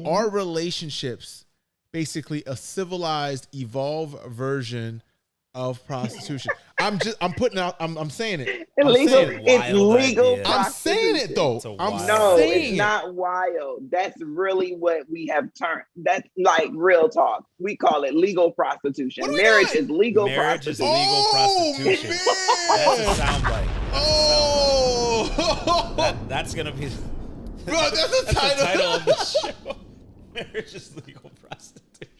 Are relationships basically a civilized, evolved version of prostitution? I'm saying it. It's legal idea. I'm saying it though. It's not wild. That's really what we have turned. That's like real talk. We call it legal prostitution. Marriage is legal prostitution. Prostitution. Man. That's a soundbite. Oh, that's gonna be. Bro, that's the title of the show. Marriage is legal prostitution.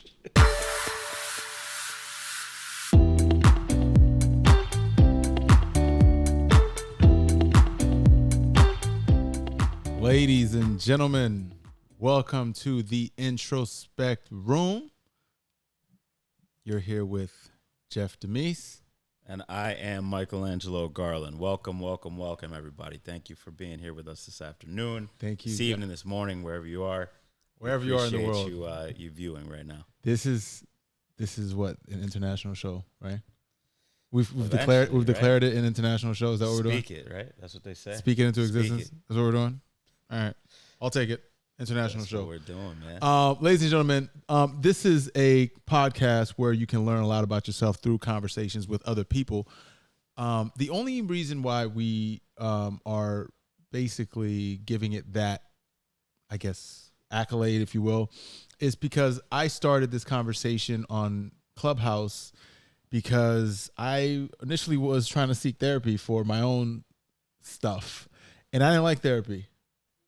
Ladies and gentlemen, welcome to the Introspect Room. You're here with Jeff Damisse. And I am Michaelangelo Garland. Welcome, everybody. Thank you for being here with us this afternoon. Thank you. This evening, this morning, wherever you are. Wherever you are in the world. You viewing right now. This is what, an international show, right? We've declared it an international show. Is that what we're doing? Speak it, right? That's what they say. Speak it into existence. That's what we're doing. All right, I'll take it. International That's show. What we're doing, man. Ladies and gentlemen, this is a podcast where you can learn a lot about yourself through conversations with other people. The only reason why we are basically giving it that, I guess, accolade, if you will, is because I started this conversation on Clubhouse because I initially was trying to seek therapy for my own stuff, and I didn't like therapy.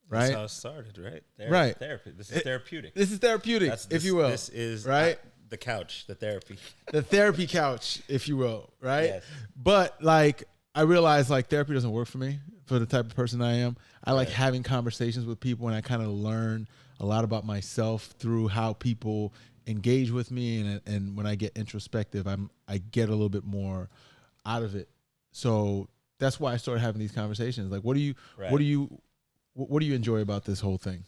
Right? That's how it started, right? Right. Therapy. This is therapeutic. This is therapeutic, if you will. This is right. The couch, the therapy. The therapy couch, if you will, right? Yes. But like I realized like therapy doesn't work for me, for the type of person I am. I like having conversations with people, and I kind of learn a lot about myself through how people engage with me, and when I get introspective, I get a little bit more out of it. So that's why I started having these conversations. Like, what do you enjoy about this whole thing?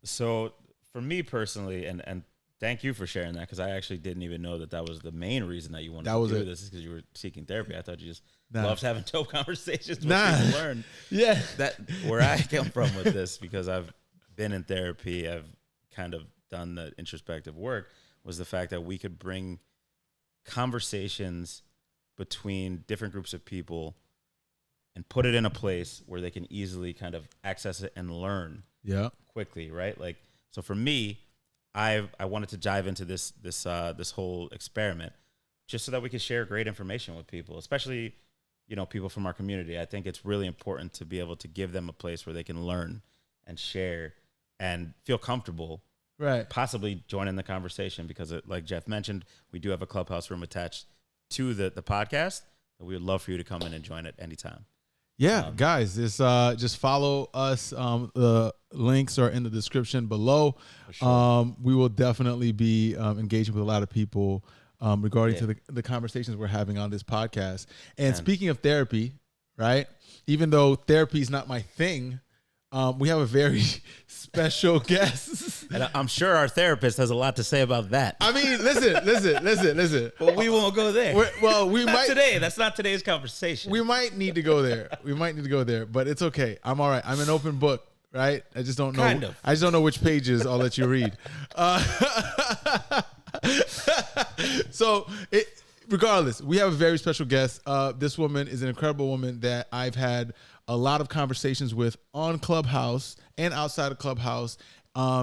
So for me personally, and thank you for sharing that, because I actually didn't even know that was the main reason that you wanted to do this, is because you were seeking therapy. I thought you just loved having dope conversations with people to learn. Yeah. That where I come from with this, because I've been in therapy, I've kind of done the introspective work, was the fact that we could bring conversations between different groups of people and put it in a place where they can easily kind of access it and learn quickly, right? Like, so for me, I wanted to dive into this whole experiment just so that we could share great information with people, especially, people from our community. I think it's really important to be able to give them a place where they can learn and share and feel comfortable, right? Possibly join in the conversation, because like Jeff mentioned, we do have a Clubhouse room attached to the podcast, and we would love for you to come in and join it anytime. Yeah, guys, just follow us. The links are in the description below. Sure. We will definitely be engaging with a lot of people regarding to the conversations we're having on this podcast. And speaking of therapy, right? Even though therapy is not my thing, we have a very special guest. And I'm sure our therapist has a lot to say about that. I mean, listen. But we won't go there. We might today. That's not today's conversation. We might need to go there. But it's okay. I'm all right. I'm an open book, right? I just don't know. Kind of. I just don't know which pages I'll let you read. Regardless, we have a very special guest. This woman is an incredible woman that I've had a lot of conversations with on Clubhouse and outside of Clubhouse.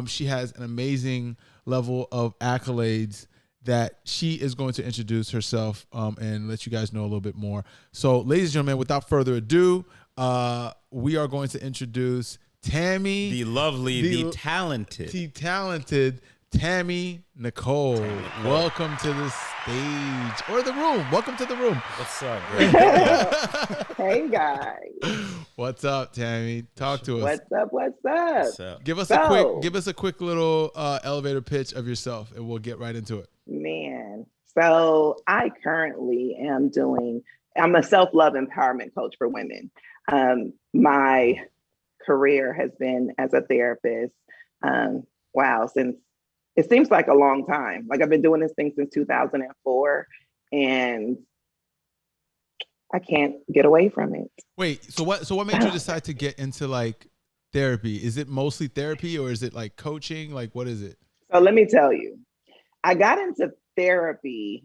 She has an amazing level of accolades that she is going to introduce herself and let you guys know a little bit more. So, ladies and gentlemen, without further ado, we are going to introduce Tammy. The lovely, the talented Tammy Nicole. Welcome to the stage, or the room. Welcome to the room. What's up, bro? Hey, guys. What's up, Tammy? Talk to us. What's up? Give us a quick little elevator pitch of yourself, and we'll get right into it. Man, so I currently I'm a self-love empowerment coach for women. My career has been as a therapist. Since it seems like a long time. Like, I've been doing this thing since 2004, and I can't get away from it. Wait, so what made you decide to get into like therapy? Is it mostly therapy or is it like coaching? Like, what is it? So let me tell you, I got into therapy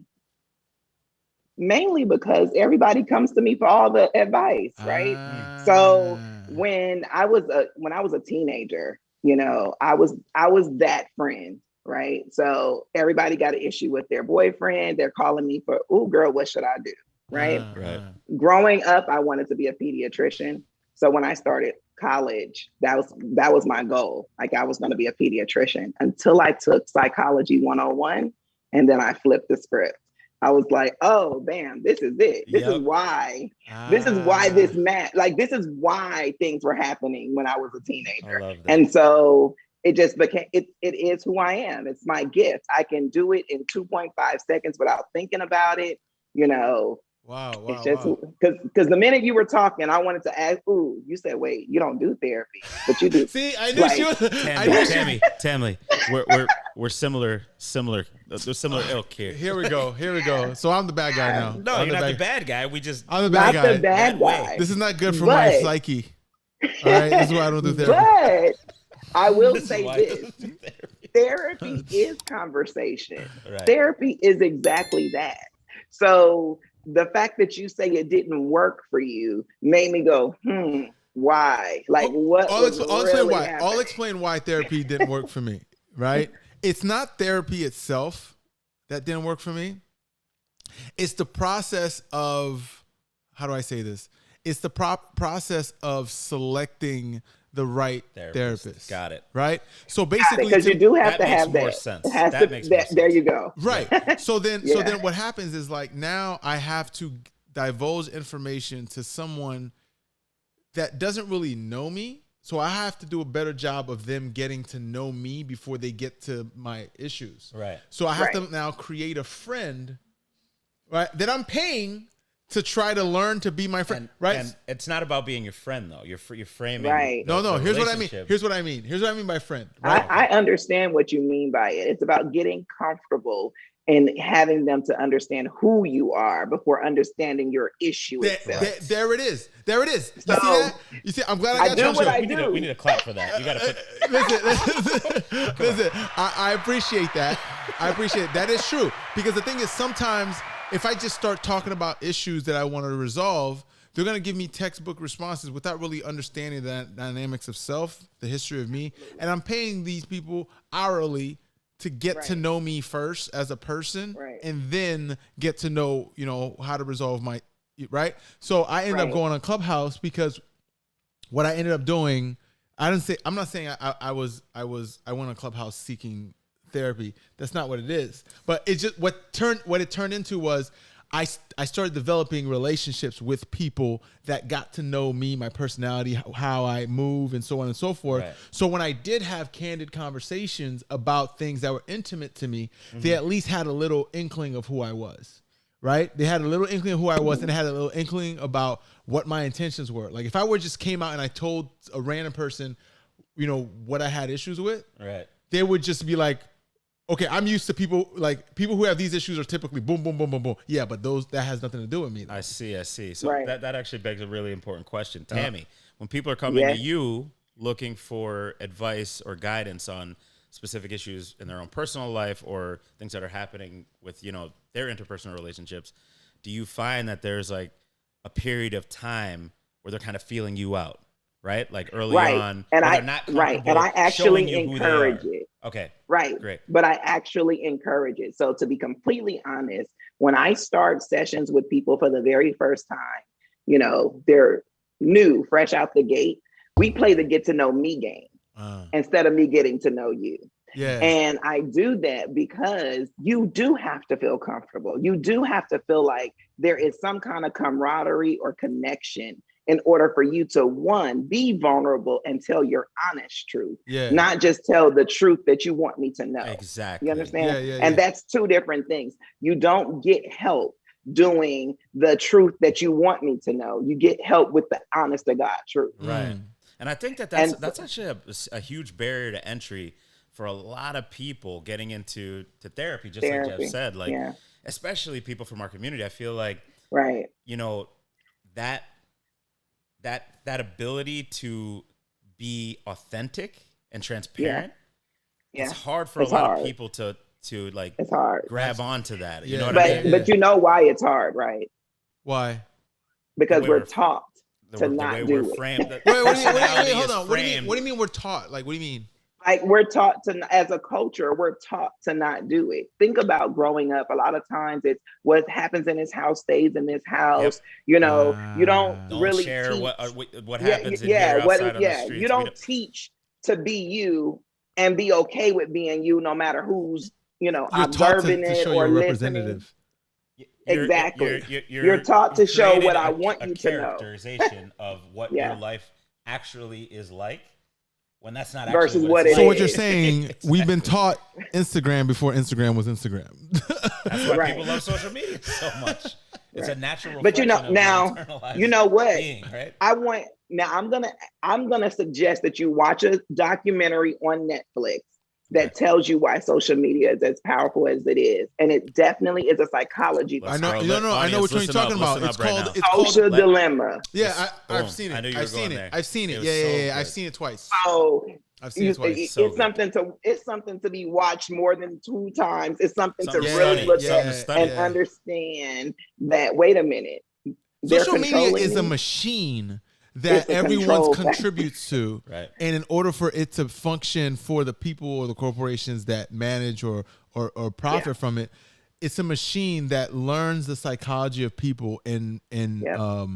mainly because everybody comes to me for all the advice, right? So when I was a teenager, you know, I was that friend, right? So everybody got an issue with their boyfriend. They're calling me for, "Ooh, girl, what should I do?" Right? Right. Growing up, I wanted to be a pediatrician. So when I started college, that was my goal. Like I was going to be a pediatrician until I took psychology 101, and then I flipped the script. I was like, "Oh, bam, this is it. This is why. This is why this is why things were happening when I was a teenager." I love that. And so it just became it is who I am. It's my gift. I can do it in 2.5 seconds without thinking about it, you know. Wow. It's just because the minute you were talking, I wanted to ask, "Ooh, you said, wait, you don't do therapy, but you do." See, I knew she was. Tammy, we're similar. There's similar ilk here. Here we go. So I'm the bad guy now. No, you're not the bad guy. I'm the bad guy. The bad guy. This is not good for my psyche. All right, this is why I don't do therapy. But I will say this: therapy is conversation. Right. Therapy is exactly that. So the fact that you say it didn't work for you made me go, why? Like what? I'll explain why therapy didn't work for me, right? It's not therapy itself that didn't work for me. It's the process of, how do I say this? It's the process of selecting the right therapist. Got it. Right? So basically, because you do have to have that. More sense. That makes more sense. There you go. Right. So then what happens is like now I have to divulge information to someone that doesn't really know me. So I have to do a better job of them getting to know me before they get to my issues. Right. So I have to now create a friend, right, that I'm paying to try to learn to be my friend, right? And it's not about being your friend, though. You're framing. Right. No. Here's what I mean. Here's what I mean by friend. Right? I understand what you mean by it. It's about getting comfortable and having them to understand who you are before understing your issue itself. There it is. You see that? You see, I'm glad I got you. We need a clap for that. You got to put. Listen. I appreciate that. That is true, because the thing is, sometimes if I just start talking about issues that I want to resolve, they're going to give me textbook responses without really understanding the dynamics of self, the history of me. And I'm paying these people hourly to get to know me first as a person, and then get to know, how to resolve my, right? So I ended up going on Clubhouse because what I ended up doing, I'm not saying I went on Clubhouse seeking therapy. That's not what it is. But it's just what it turned into was I started developing relationships with people that got to know me, my personality, how I move, and so on and so forth. Right. So when I did have candid conversations about things that were intimate to me, they at least had a little inkling of who I was, right? They had a little inkling of who I was, and they had a little inkling about what my intentions were. Like if I just came out and I told a random person, what I had issues with, right? They would just be like, okay, I'm used to people who have these issues are typically boom, boom, boom, boom, boom. Yeah, but that has nothing to do with me. Though. I see. So that actually begs a really important question. Tammy, when people are coming to you looking for advice or guidance on specific issues in their own personal life or things that are happening with, their interpersonal relationships, do you find that there's like a period of time where they're kind of feeling you out? Right, like early on, and I actually encourage it. Okay, right, great. But I actually encourage it. So to be completely honest, when I start sessions with people for the very first time, they're new, fresh out the gate. We play the get to know me game instead of me getting to know you. Yeah. And I do that because you do have to feel comfortable. You do have to feel like there is some kind of camaraderie or connection in order for you to, one, be vulnerable and tell your honest truth, not just tell the truth that you want me to know. Exactly. You understand? And that's two different things. You don't get help doing the truth that you want me to know. You get help with the honest to God truth. Right. And I think that's actually a huge barrier to entry for a lot of people getting into therapy, just like Jeff said, especially people from our community. I feel like, that ability to be authentic and transparent, yeah. it's hard for a lot of people to like it's hard. grab onto that. You know what but, I mean? But you know why it's hard, right? Why? Because we're taught to the not way do we're it. framed. Wait, hold on. What do you mean we're taught? Like, what do you mean? Like, we're taught to, as a culture, we're taught to not do it. Think about growing up. A lot of times it's what happens in this house stays in this house. Yep. You know, you don't really share teach, what happens in here outside on the streets. You don't teach to be you and be okay with being you, no matter who's, you know, you're observing to it show or your listening. Exactly. You're taught to show what I want you to know. Characterization of what your life actually is like. When that's not versus actually what it is. So what you're saying, we've been taught Instagram before Instagram was Instagram. That's why people love social media so much. It's a natural. But you know, now you know what? Being, right? I'm gonna suggest that you watch a documentary on Netflix that tells you why social media is as powerful as it is, and it definitely is a psychology. I know. I know what you're talking about. It's called Social Dilemma. Yeah, I've seen it. I've seen it. I've seen it. Yeah. I've seen it twice. So I've seen it twice. It's something to be watched more than 2 times. It's something to really look at and understand that. Wait a minute. Social media is a machine that everyone contributes to. Right. And in order for it to function for the people or the corporations that manage or profit from it, it's a machine that learns the psychology of people and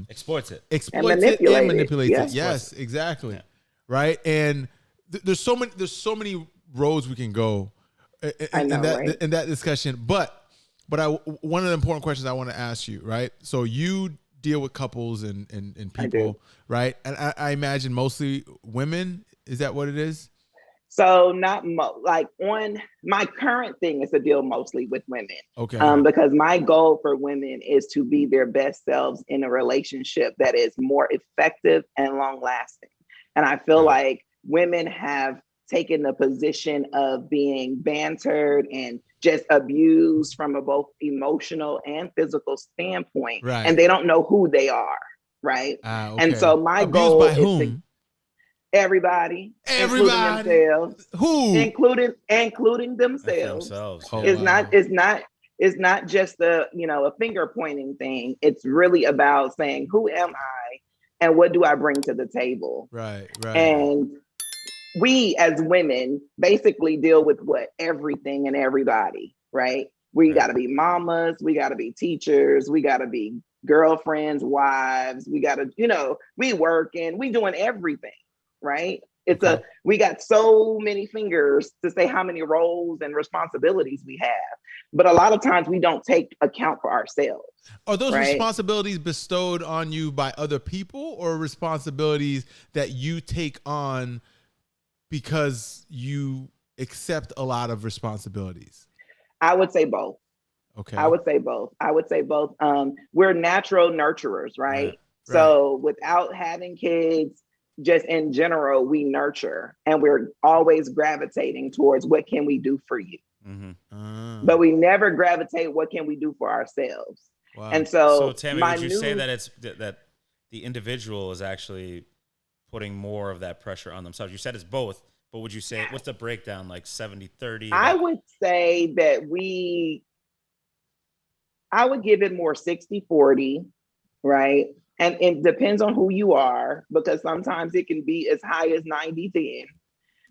exploits it. Exploits it and manipulates it. Yes, exactly. Yeah. Right. And there's so many roads we can go in that discussion. But one of the important questions I want to ask you, right? So you deal with couples and people, right? And I imagine mostly women. Is that what it is? So not on my current thing is to deal mostly with women. Okay. Because my goal for women is to be their best selves in a relationship that is more effective and long lasting. And I feel like women have taken the position of being bantered and just abused from a both emotional and physical standpoint. Right. And they don't know who they are. Right. Okay. And so my goal is to everybody, including themselves. Who? Including themselves. It's not just a finger pointing thing. It's really about saying, who am I and what do I bring to the table? Right. And we as women basically deal with everything and everybody, right? We got to be mamas, we got to be teachers, we got to be girlfriends, wives, we got to, we working, we doing everything, right? We got so many fingers to say how many roles and responsibilities we have. But a lot of times we don't take account for ourselves. Are those responsibilities bestowed on you by other people or responsibilities that you take on because you accept a lot of responsibilities? I would say both. Okay. I would say both. We're natural nurturers, right? So without having kids, just in general, we nurture and we're always gravitating towards what can we do for you? Mm-hmm. But we never gravitate what can we do for ourselves. Wow. And so Tammy, would you say that it's that the individual is actually putting more of that pressure on themselves? You said it's both, but would you say what's the breakdown, like 70-30? I would say that I would give it more 60-40, right? And it depends on who you are, because sometimes it can be as high as 90-10.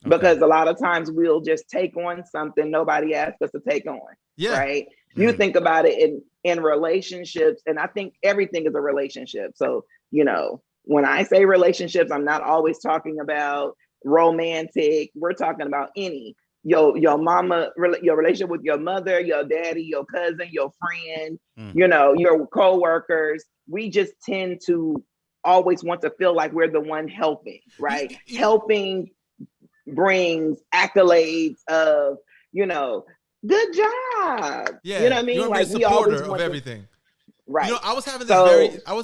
Because a lot of times we'll just take on something nobody asked us to take on. Yeah. Right. Mm-hmm. You think about it in relationships, and I think everything is a relationship. So, when I say relationships, I'm not always talking about romantic. We're talking about your mama, your relationship with your mother, your daddy, your cousin, your friend, your co-workers. We just tend to always want to feel like we're the one helping, right? Helping brings accolades of, good job. Yeah. You know what I mean? You're like we always want everything. Right. I was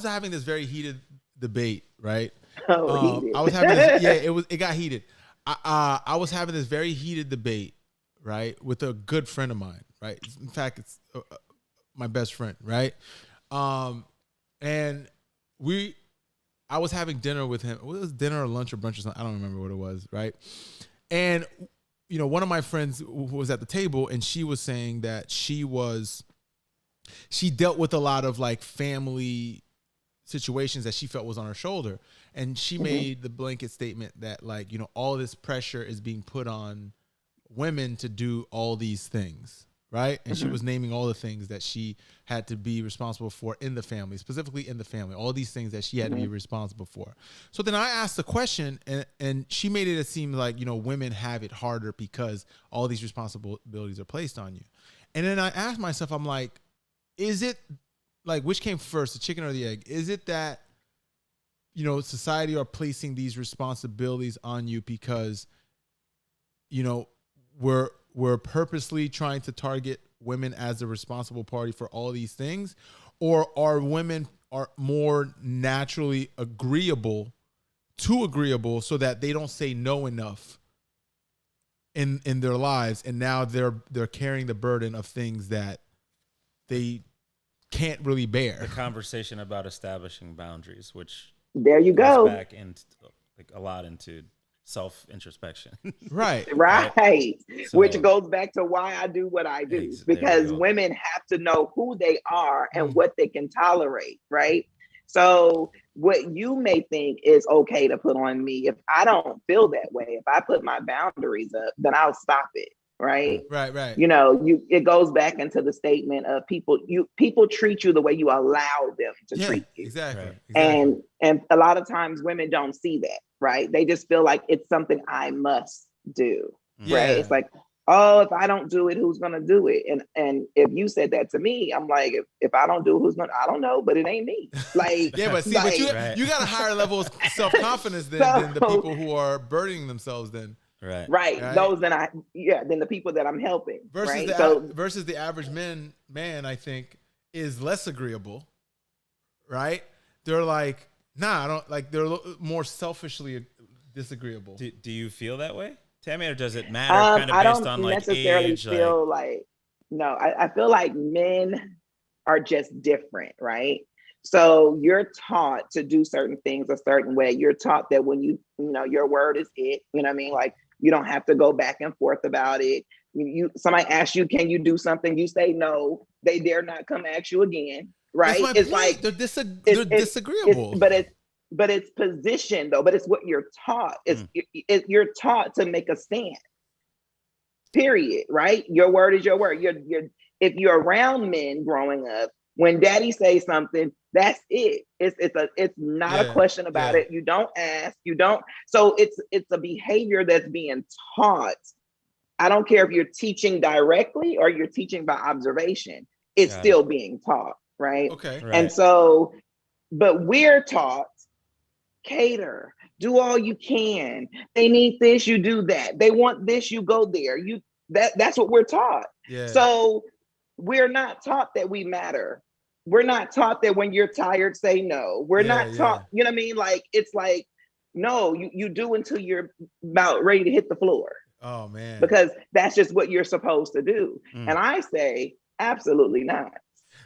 having this very heated debate, right? Heated. I was having this, it got heated. I was having this very heated debate, right, with a good friend of mine, right? In fact, it's my best friend, right? And I I was having dinner with him. It was dinner or lunch or brunch or something. I don't remember what it was, right? And, you know, one of my friends who was at the table, and she was saying that she dealt with a lot of like family situations that she felt was on her shoulder. And she made the blanket statement that, like, you know, all this pressure is being put on women to do all these things, right? And she was naming all the things that she had to be responsible for in the family, specifically in the family, all these things that she had to be responsible for. So then I asked the question, and she made it seem like, you know, women have it harder because all these responsibilities are placed on you. And then I asked myself, I'm like, is it like, which came first, the chicken or the egg? Is it that, you know, society are placing these responsibilities on you because, you know, we're purposely trying to target women as the responsible party for all these things? Or are women are more naturally agreeable so that they don't say no enough in their lives, and now they're carrying the burden of things that they can't really bear? The conversation about establishing boundaries, which there you goes go. back into like a lot into self-introspection. Right. So, which goes back to why I do what I do, because women have to know who they are and what they can tolerate, right? So what you may think is okay to put on me, if I don't feel that way, if I put my boundaries up, then I'll stop it. Right. You know, it goes back into the statement of people treat you the way you allow them to treat you. Exactly. And a lot of times women don't see that, right? They just feel like it's something I must do. Right. It's like, oh, if I don't do it, who's gonna do it? And if you said that to me, I'm like, if I don't do it, who's gonna? I don't know, but it ain't me. Like, yeah, but see, like, you got a higher level of self-confidence than the people who are burdening themselves then. Right. Those that then the people that I'm helping. Versus right? Versus the average man, I think, is less agreeable. Right? They're like, nah, I don't like. They're more selfishly disagreeable. Do you feel that way, Tammy, or does it matter? Kind of based on like necessarily age. Feel like no, I feel like men are just different, right? So you're taught to do certain things a certain way. You're taught that when you know, your word is it. You know what I mean? Like, you don't have to go back and forth about it. Somebody asks you, can you do something? You say no. They dare not come ask you again. Right? It's like they're disagreeable. But it's position though. But it's what you're taught. You're taught to make a stand. Period. Right? Your word is your word. If you're around men growing up, when daddy says something, that's it. It's not a question about it. You don't ask. You don't. So it's a behavior that's being taught. I don't care if you're teaching directly or you're teaching by observation. It's still being taught, right? Okay. Right. And so, but we're taught, cater, do all you can. They need this, you do that. They want this, you go there. That's what we're taught. Yeah. So we're not taught that we matter. We're not taught that when you're tired, say no. We're not taught, you know what I mean? Like, it's like, no, you do until you're about ready to hit the floor. Oh, man. Because that's just what you're supposed to do. And I say, absolutely not.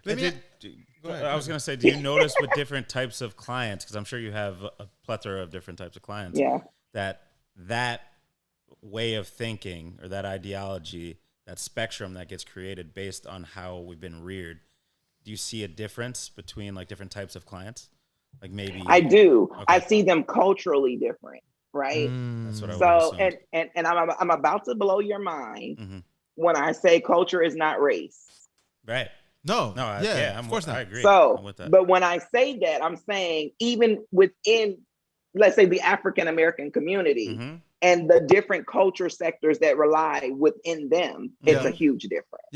I was going to say, do you notice with different types of clients, because I'm sure you have a plethora of different types of clients, that way of thinking or that ideology, that spectrum that gets created based on how we've been reared, do you see a difference between like different types of clients? Like maybe I do. Okay. I see them culturally different, right? That's what I so and I'm about to blow your mind when I say culture is not race. Right. No, of course not. I agree. So, but when I say that, I'm saying even within, let's say, the African American community and the different culture sectors that rely within them, it's a huge difference.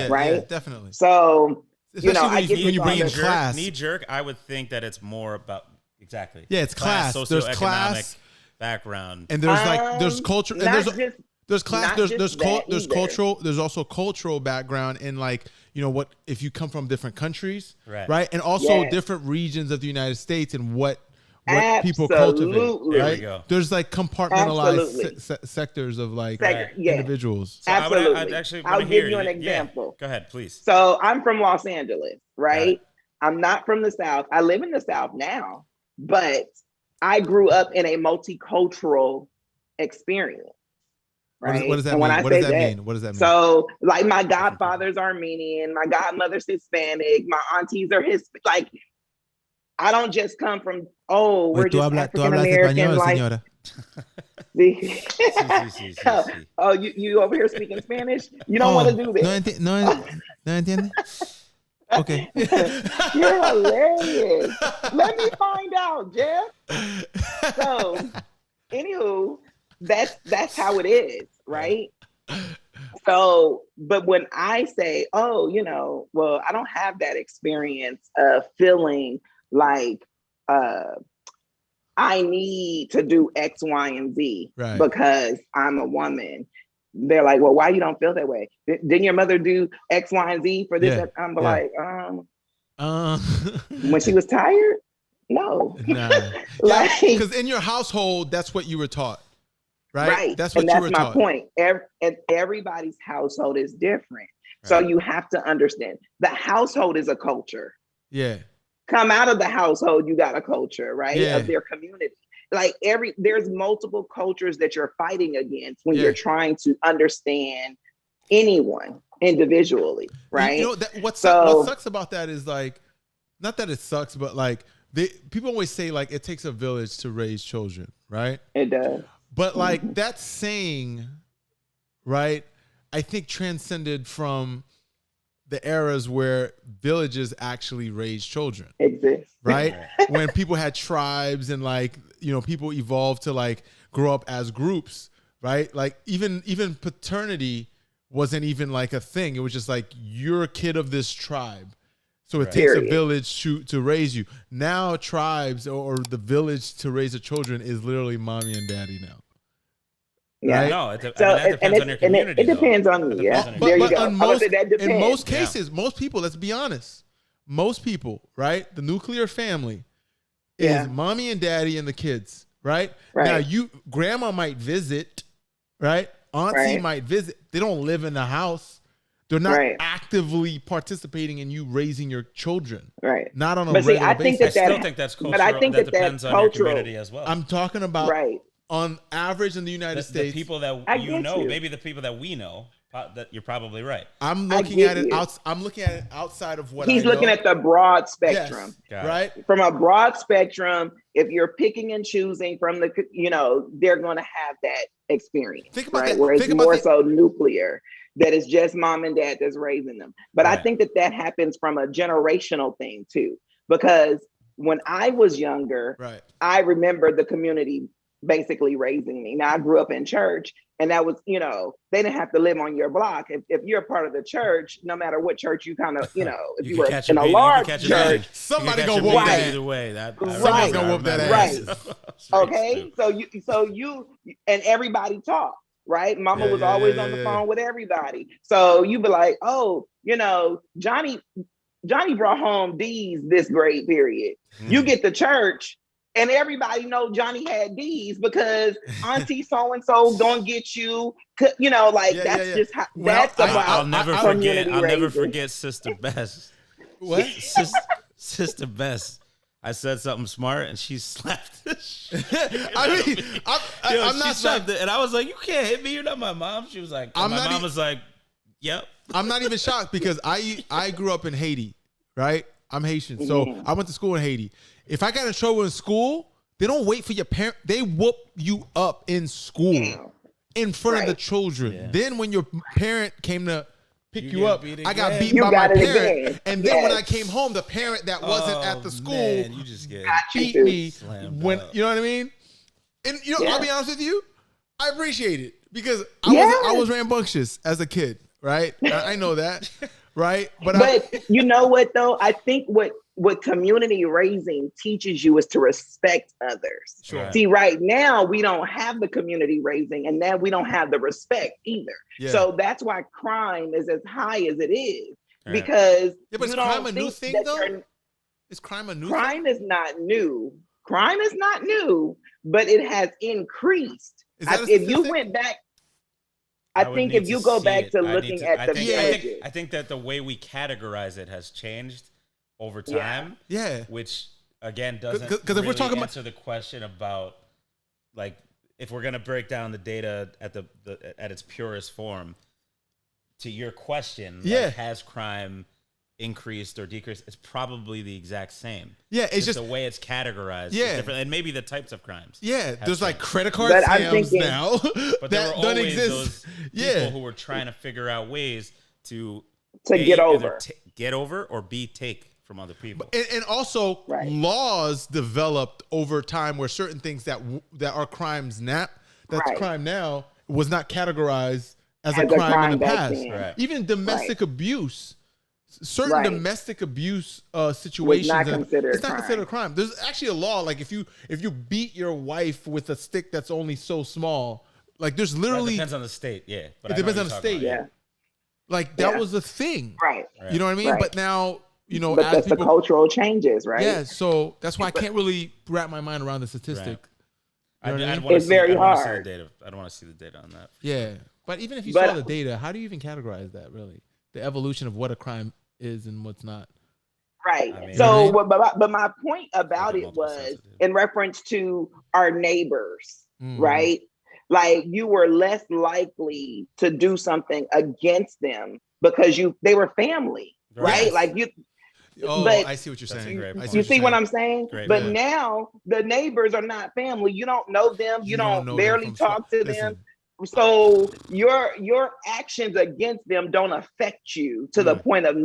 Right. Yeah, definitely. So, especially when you bring in class. Knee jerk, I would think that it's more about it's class. There's class, background, and there's culture, and there's class. There's cultural. There's also cultural background in, like, you know, what if you come from different countries, right? And also different regions of the United States and what people cultivate. Right? There we go. There's like compartmentalized sectors of like individuals. So absolutely. I'd actually I'll give you an example. Go ahead, please. So I'm from Los Angeles, right? I'm not from the South. I live in the South now, but I grew up in a multicultural experience. Right. What does that mean? What does that mean? What does that mean? So, like, my godfather's Armenian, my godmother's Hispanic, my aunties are Hispanic. Like, I don't just come from, we're just African American. Like, oh, you over here speaking Spanish? You don't want to do this. No entiende. Okay. You're hilarious. Let me find out, Jeff. So, anywho, that's how it is, right? So, but when I say, well, I don't have that experience of feeling like I need to do X, Y, and Z because I'm a woman. They're like, well, why you don't feel that way? Didn't your mother do X, Y, and Z for this? Yeah. I'm like, when she was tired? No. Nah. Like, because in your household, that's what you were taught. Right. That's what you were taught. That's my point. Everybody's household is different. Right. So you have to understand the household is a culture. Yeah. Come out of the household, you got a culture, right? Yeah. Of their community. Like there's multiple cultures that you're fighting against when you're trying to understand anyone individually, right? You know, what sucks about that is like, not that it sucks, but like people always say like it takes a village to raise children, right? It does. But like that saying, right, I think transcended from the eras where villages actually raised children. Exist. Right? When people had tribes and like, people evolved to like grow up as groups, right? Like even paternity wasn't even like a thing. It was just like, you're a kid of this tribe. So it takes a village to raise you. Now tribes or the village to raise the children is literally mommy and daddy now. Yeah, right? No, that depends on your community. It depends on me. Yeah, there you go. In most cases, most people, let's be honest, most people, right? The nuclear family is mommy and daddy and the kids, right? Now grandma might visit, right? Auntie might visit. They don't live in the house. They're not actively participating in you raising your children. Right. Not on a regular basis. I still think that's cultural. But I think that depends on your community as well. I'm talking about on average in the United States. The people that maybe the people that we know, that you're probably right. I'm looking at it outside of what he's looking at the broad spectrum. Yes, right? From a broad spectrum, if you're picking and choosing from the, they're going to have that experience. Think about that. Where it's more so nuclear. That is just mom and dad that's raising them. But I think that happens from a generational thing too. Because when I was younger, I remember the community basically raising me. Now I grew up in church and that was, they didn't have to live on your block. If you're a part of the church, no matter what church you kind of, if you were in a large church, somebody gonna whoop that either way. Somebody's gonna whoop that ass. Right. Okay. So you and everybody talked. Right. Mama was always on the phone with everybody. So you be like, Johnny brought home D's this grade period. You get to church and everybody know Johnny had D's because Auntie so-and-so gonna get you, just how that's about I'll never forget Sister Bess. What? Sister Bess. I said something smart and she slapped the shit. I'm not shocked. And I was like, you can't hit me. You're not my mom. She was like, my mom was like, yep. I'm not even shocked because I grew up in Haiti, right? I'm Haitian. So I went to school in Haiti. If I got in trouble in school, they don't wait for your parent. They whoop you up in school in front of the children. Yeah. Then when your parent came to pick you up, I got beaten by my parent. And then when I came home, the parent that wasn't at the school beat me when, you know what I mean? And I'll be honest with you, I appreciate it because I was rambunctious as a kid, right? I know that, right? But you know what though? I think what community raising teaches you is to respect others. Sure. See, right now we don't have the community raising and then we don't have the respect either. Yeah. So that's why crime is as high as it is. Right. Because but is crime a new thing though? Is crime a new thing? Crime is not new. Crime is not new, but it has increased. If you went back, I think if you go back to looking at the judges. I think that the way we categorize it has changed over time. Yeah. Which again doesn't because if we're talking answer the question about like if we're gonna break down the data at the at its purest form. To your question, like, has crime increased or decreased? It's probably the exact same. Yeah, it's just the way it's categorized. Yeah, is different, and maybe the types of crimes. Yeah, there's changed. Like credit card scams now, but there were always those people who were trying to figure out ways to get over, get over, or B, take from other people. And also laws developed over time where certain things that are crimes now, crime now, was not categorized as a crime in the past. Right. Even domestic abuse, certain domestic abuse situations, it's not considered a crime. There's actually a law, like if you beat your wife with a stick that's only so small, like there's literally... It depends on the state, but it depends on the state. Like that was a thing. Right. You know what I mean? But now, but that's the cultural changes, right? Yeah, so that's why I can't really wrap my mind around the statistic. Right. It's very hard. I don't want to see the data on that. Yeah. But even if you saw the data, how do you even categorize that, really? The evolution of what a crime is and what's not. Right. I mean, but my point about it was in reference to our neighbors, right? Like you were less likely to do something against them because they were family, right? Yes. Like you. Oh, but I see what you're saying. You see what I'm saying? But now the neighbors are not family. You don't know them. You don't barely talk to them. So your actions against them don't affect you to the point of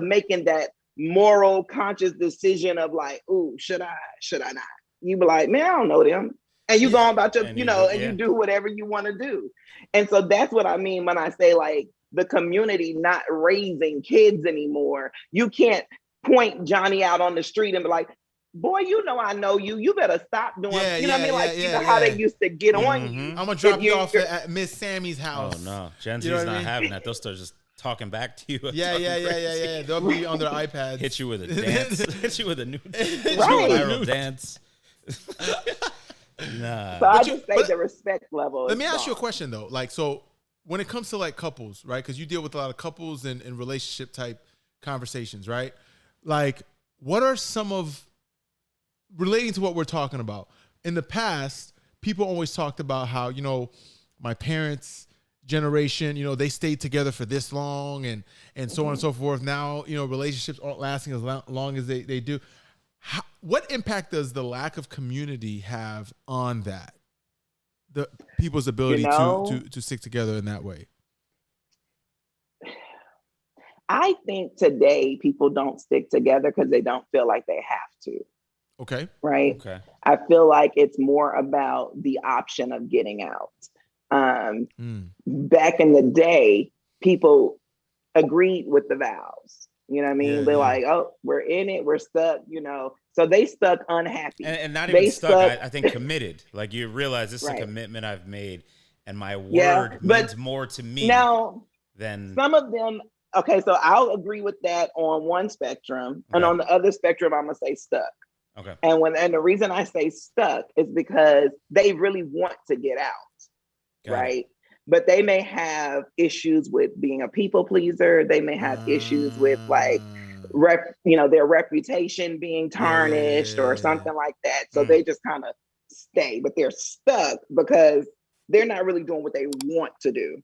making that moral conscious decision of like, ooh, should I not? You be like, man, I don't know them. And you go on about your, and you do whatever you want to do. And so that's what I mean when I say like the community not raising kids anymore. You can't point Johnny out on the street and be like, boy, I know you. You better stop doing. You know what I mean? Like how they used to get on you. I'm gonna drop you off at Miss Sammy's house. Oh no, Gen Z's not having that. They'll start just talking back to you. Yeah. They'll be on their iPads. Hit you with a dance. Hit you with a new viral dance. Nah. So I just say the respect level. Let me ask you a question though. Like, so when it comes to like couples, right? Because you deal with a lot of couples and relationship type conversations, right? Like, what are some of relating to what we're talking about? In the past, people always talked about how, my parents' generation, they stayed together for this long and so on and so forth. Now, relationships aren't lasting as long as they do. What impact does the lack of community have on that? The people's ability to stick together in that way? I think today people don't stick together because they don't feel like they have to. Okay. Right. Okay. I feel like it's more about the option of getting out. Back in the day, people agreed with the vows. You know what I mean? They're like, oh, we're in it. We're stuck, So they stuck unhappy. And not even stuck. I think committed. Like you realize this is a commitment I've made and my word means more to me than some of them. Okay, so I'll agree with that on one spectrum. And on the other spectrum, I'm going to say stuck. Okay. And the reason I say stuck is because they really want to get out, right? But they may have issues with being a people pleaser. They may have issues with like, their reputation being tarnished or something like that. So they just kind of stay, but they're stuck because they're not really doing what they want to do.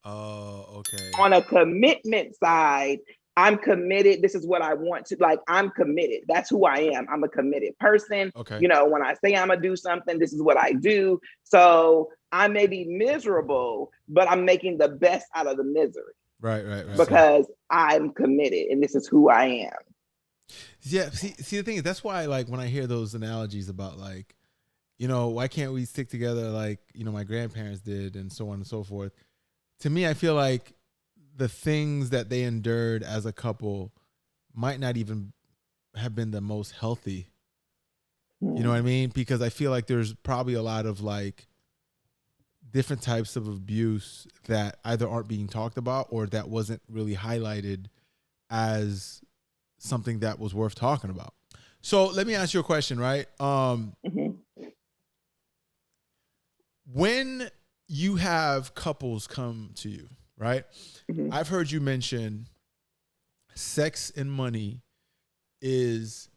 Oh, okay. On a commitment side, I'm committed. This is what I want to, like, I'm committed. That's who I am. I'm a committed person. Okay. When I say I'm going to do something, this is what I do. So I may be miserable, but I'm making the best out of the misery. Right. Because I'm committed and this is who I am. Yeah. See, the thing is, that's why, like, when I hear those analogies about, like, why can't we stick together like, my grandparents did and so on and so forth. To me, I feel like the things that they endured as a couple might not even have been the most healthy. You know what I mean? Because I feel like there's probably a lot of like different types of abuse that either aren't being talked about or that wasn't really highlighted as something that was worth talking about. So let me ask you a question, right? When you have couples come to you, right? I've heard you mention sex and money is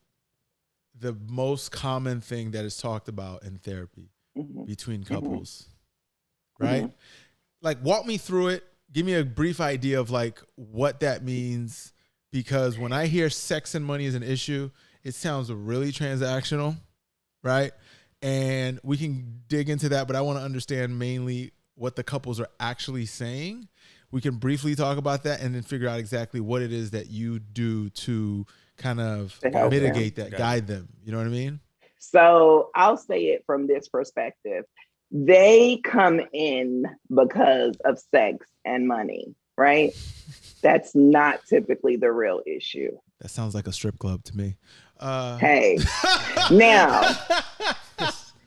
the most common thing that is talked about in therapy between couples, right? Like, walk me through it. Give me a brief idea of like what that means, because when I hear sex and money is an issue, it sounds really transactional, right? And we can dig into that, but I want to understand mainly what the couples are actually saying. We can briefly talk about that and then figure out exactly what it is that you do to kind of mitigate that, guide them. You know what I mean? So I'll say it from this perspective. They come in because of sex and money, right? That's not typically the real issue. That sounds like a strip club to me. Hey, now,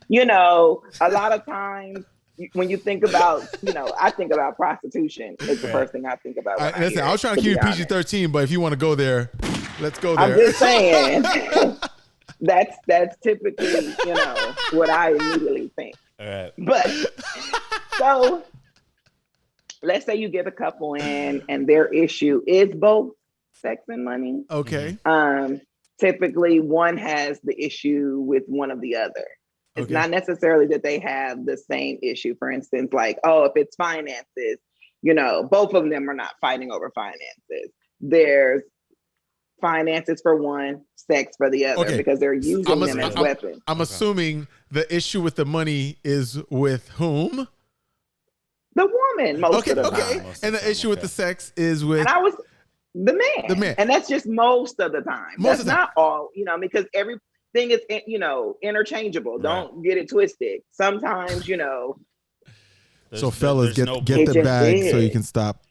you know, a lot of times when you think about, you know, I think about prostitution. It's the first thing I think about. Listen, I was trying to keep it PG-13, but if you want to go there, let's go there. I'm just saying that's typically, you know, what I immediately think. All right. But so let's say you get a couple in and their issue is both sex and money. Okay. Typically one has the issue with one of the other. It's not necessarily that they have the same issue. For instance, like, oh, if it's finances, you know, both of them are not fighting over finances. There's finances for one, sex for the other, because they're using them as weapons. I'm assuming the issue with the money is with whom? The woman, most of the time. And the issue with the sex is with the man. The man. And that's just most of the time. That's not all, you know, because everything is, you know, interchangeable. Don't get it twisted. Sometimes, you know. So fellas, get the bag so you can stop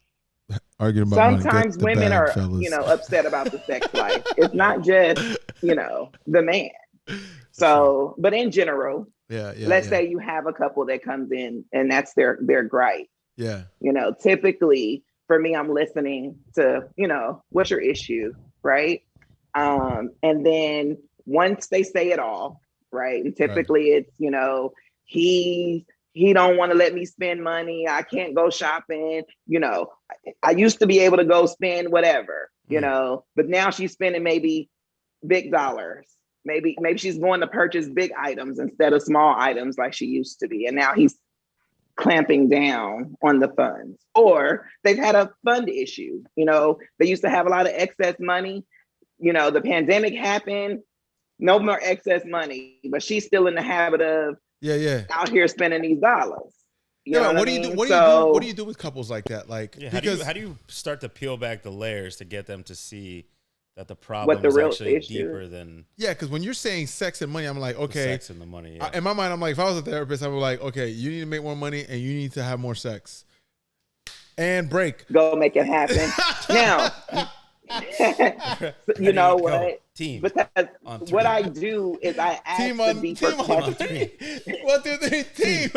arguing about money. Sometimes women are, you know, upset about the sex life. It's not just, you know, the man. So, but in general, let's say you have a couple that comes in and that's their gripe. Yeah. You know, typically for me, I'm listening to, you know, what's your issue, right? And then once they say it all, right? And typically it's, you know, he don't want to let me spend money. I can't go shopping. You know, I used to be able to go spend whatever, you know, but now she's spending maybe big dollars. Maybe she's going to purchase big items instead of small items like she used to be. And now he's clamping down on the funds. Or they've had a fund issue. You know, they used to have a lot of excess money. You know, the pandemic happened, no more excess money, but she's still in the habit of out here spending these dollars. What do you do with couples like that? Like, because how do you start to peel back the layers to get them to see that the problem is actually deeper than because when you're saying sex and money, I'm like, okay, sex and the money. In my mind, I'm like, if I was a therapist, I would like, okay, you need to make more money and you need to have more sex. And break. Go make it happen. Now, you know what? Team. Because what I do is I ask to be protected. 1, 2, 3, team.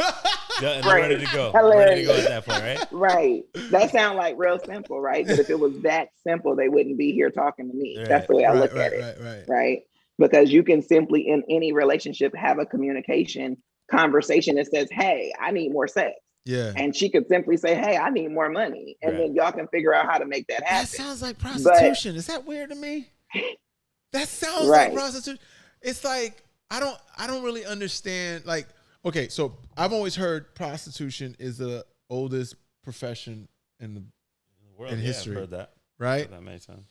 Ready to go. Hilarious. Ready to go at that point, right? Right. That sounds like real simple, right? But if it was that simple, they wouldn't be here talking to me. That's the way I look at it. Right. Because you can simply in any relationship have a conversation that says, hey, I need more sex. Yeah. And she could simply say, hey, I need more money. And then y'all can figure out how to make that happen. That sounds like prostitution. Is that weird to me? That sounds like prostitution. It's like, I don't really understand. Like, okay, so I've always heard prostitution is the oldest profession in the world, in history. I've heard that. Right? That makes sense.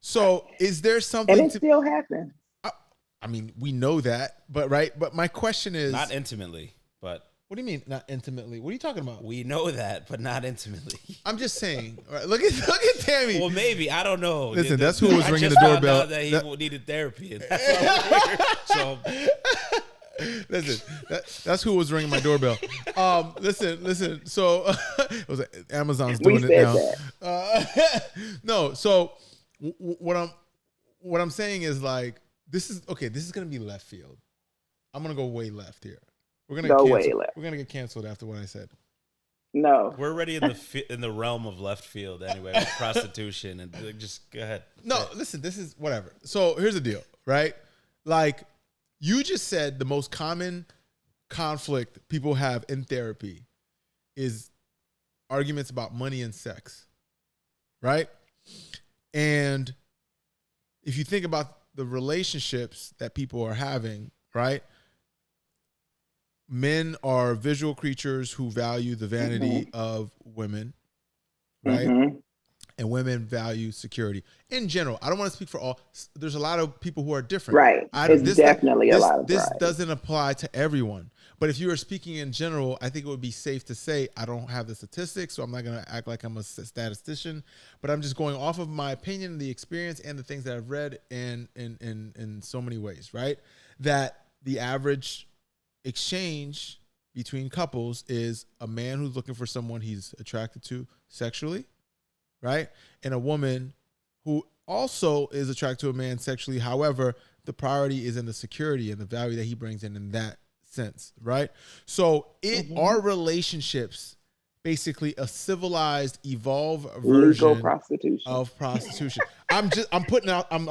So is there something and it still happens. I mean, we know that, but my question is not intimately, but what do you mean not intimately? What are you talking about? We know that, but not intimately. I'm just saying. Right, look at Tammy. Well, maybe I don't know. Listen, that's who was ringing the doorbell. Found out that he needed therapy. And that's so. Listen, that's who was ringing my doorbell. Listen. So it was Amazon's doing it now. No, so what I'm saying is like this is gonna be left field. I'm gonna go way left here. We're gonna get canceled after what I said. No, we're already in the realm of left field anyway with prostitution and just go ahead. No, listen, this is whatever. So here's the deal, right? Like you just said, the most common conflict people have in therapy is arguments about money and sex, right? And if you think about the relationships that people are having, right? Men are visual creatures who value the vanity of women, right? And women value security in general. I don't want to speak for all. There's a lot of people who are different. Right. It's definitely a lot of this variety. doesn't apply to everyone. But if you are speaking in general, I think it would be safe to say, I don't have the statistics, so I'm not going to act like I'm a statistician, but I'm just going off of my opinion, the experience, and the things that I've read in so many ways, right? That the average exchange between couples is a man who's looking for someone he's attracted to sexually, right? And a woman who also is attracted to a man sexually. However, the priority is in the security and the value that he brings in that sense, right? So our relationships basically a civilized, evolved version of prostitution. I'm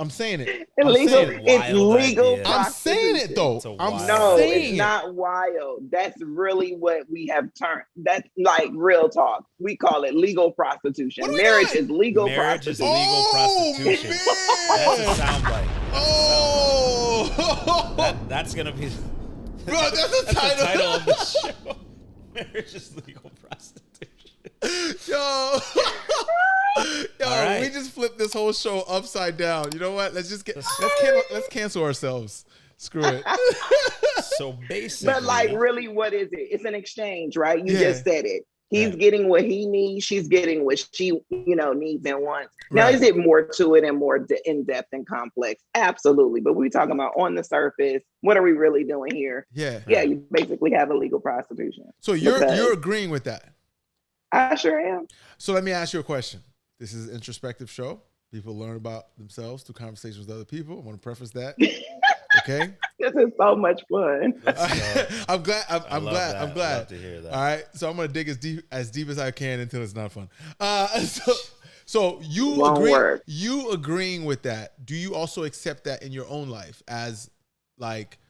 saying it. It's legal. I'm saying it though. It's not wild. That's really what we have turned. That's like real talk. We call it legal prostitution. Marriage is legal prostitution. That's a soundbite. That's gonna be. Bro, that's the title of the show. Marriage is legal prostitution. Yo, right. We just flipped this whole show upside down. You know what? Let's cancel ourselves. Screw it. So basically, but like, really, what is it? It's an exchange, right? You just said it. He's getting what he needs. She's getting what she, needs and wants. Now, is it more to it and more in depth and complex? Absolutely. But we're talking about on the surface. What are we really doing here? Yeah. You basically have illegal prostitution. So you're agreeing with that? I sure am. So let me ask you a question. This is an introspective show. People learn about themselves through conversations with other people. I want to preface that. Okay. This is so much fun. I'm glad. I'm glad. I'd love to hear that. All right. So I'm gonna dig as deep as I can until it's not fun. So you agreeing with that? Do you also accept that in your own life as like?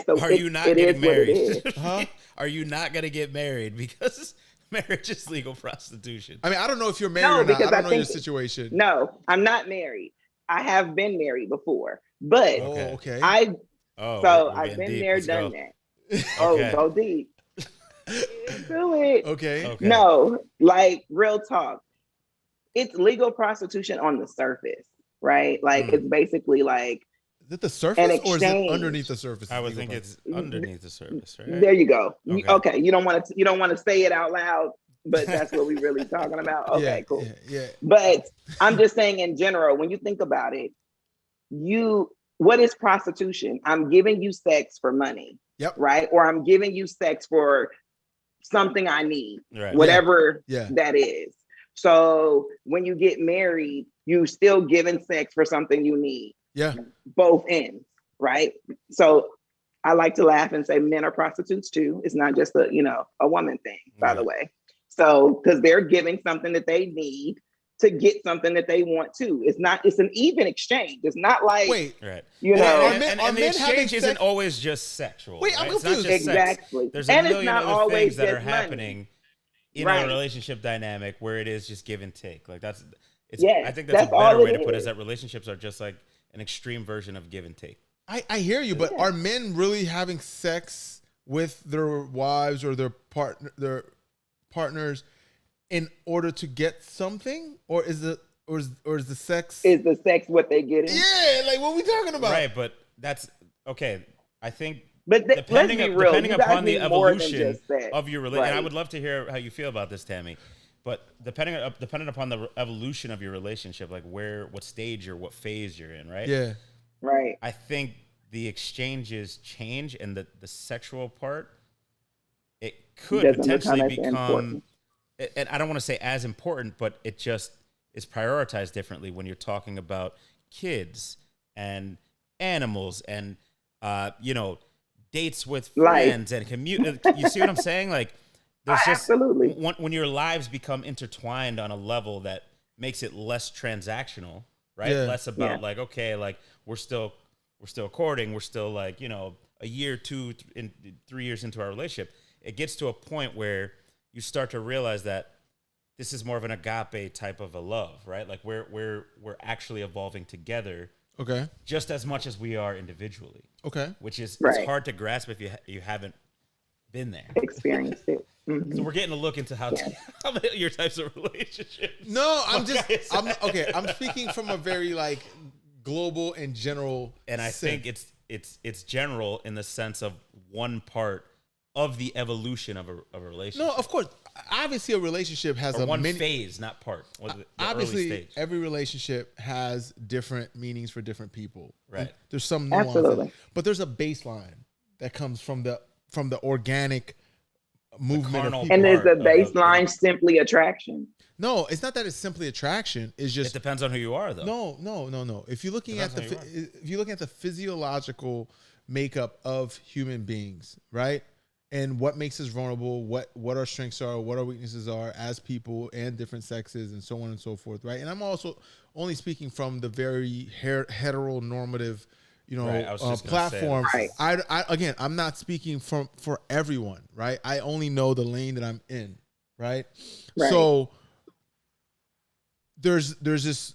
Are you not getting married? Huh? Are you not gonna get married because marriage is legal prostitution? I mean, I don't know if you're married or not. I don't know your situation. No, I'm not married. I have been married before, but okay. I've been there, done that. Go deep. Do it. Okay. No, like real talk. It's legal prostitution on the surface, right? Like it's basically like. Is it the surface or is it underneath the surface? I would think it's underneath the surface, right? There you go. Okay. You don't want to say it out loud, but that's what we're really talking about. Okay, cool. Yeah. But I'm just saying in general, when you think about it, what is prostitution? I'm giving you sex for money. Yep. Right? Or I'm giving you sex for something I need. Right. Whatever that is. So when you get married, you still giving sex for something you need. Yeah. Both ends, right? So I like to laugh and say men are prostitutes too. It's not just a woman thing, by the way. So because they're giving something that they need to get something that they want too. It's an even exchange. It's not like right. And the exchange isn't always just sexual. Wait, right? I'm confused. Exactly. Sex. There's a million other things that are money. happening in a relationship dynamic where it is just give and take. Like I think that's a better way to put it, is that relationships are just like an extreme version of give and take. I hear you, but are men really having sex with their wives or their partners in order to get something, or is the sex what they get in? Yeah, like what are we talking about? Right, but that's okay. I think, but depending upon the evolution of your relationship, right. and I would love to hear how you feel about this, Tammy. But depending upon the evolution of your relationship, like what stage or what phase you're in, right? Yeah, right. I think the exchanges change, and the sexual part, it could potentially become. And I don't want to say as important, but it just is prioritized differently when you're talking about kids and animals and dates with friends and commute. You see what I'm saying? Like there's just absolutely when your lives become intertwined on a level that makes it less transactional, right? Yeah. Less about like, okay, like we're still courting, we're still like, a year, 2, 3 years into our relationship. It gets to a point where you start to realize that this is more of an agape type of a love, right? Like we're actually evolving together Okay. Just as much as we are individually. Okay. Which is Right. it's hard to grasp if you haven't been there. Experienced it. So we're getting a look into how your types of relationships. No, I'm speaking from a very like global and general. And I think it's general in the sense of one part of the evolution of a relationship. No, of course. Obviously, a relationship has one phase, not part. Obviously, every relationship has different meanings for different people. Right. There's some nuances, absolutely, but there's a baseline that comes from the organic movement of people. And is the baseline simply attraction? No, it's not that it's simply attraction. It's just it depends on who you are, though. No. If you're looking at the physiological makeup of human beings, right? And what makes us vulnerable, what our strengths are, what our weaknesses are as people and different sexes and so on and so forth, right? And I'm also only speaking from the very heteronormative, platform. Right. Again, I'm not speaking for everyone, right? I only know the lane that I'm in, right? So there's this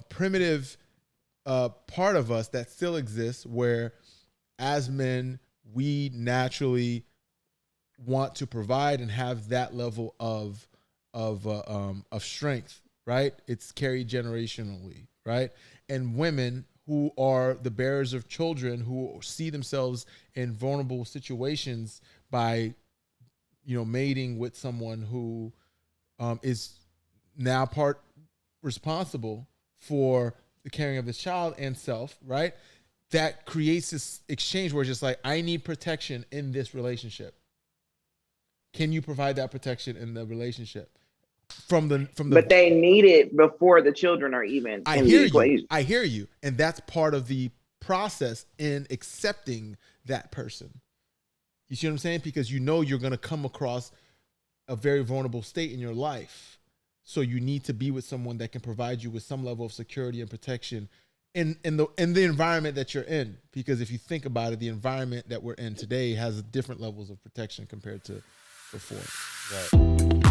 primitive part of us that still exists where as men, we naturally want to provide and have that level of strength, right? It's carried generationally, right? And women who are the bearers of children, who see themselves in vulnerable situations by, mating with someone who is now part responsible for the caring of this child and self, right? That creates this exchange where it's just like, I need protection in this relationship. Can you provide that protection in the relationship? But they need it before the children are even in the equation. I hear you. And that's part of the process in accepting that person. You see what I'm saying? Because you're going to come across a very vulnerable state in your life. So you need to be with someone that can provide you with some level of security and protection in the environment that you're in. Because if you think about it, the environment that we're in today has different levels of protection compared to before. Right.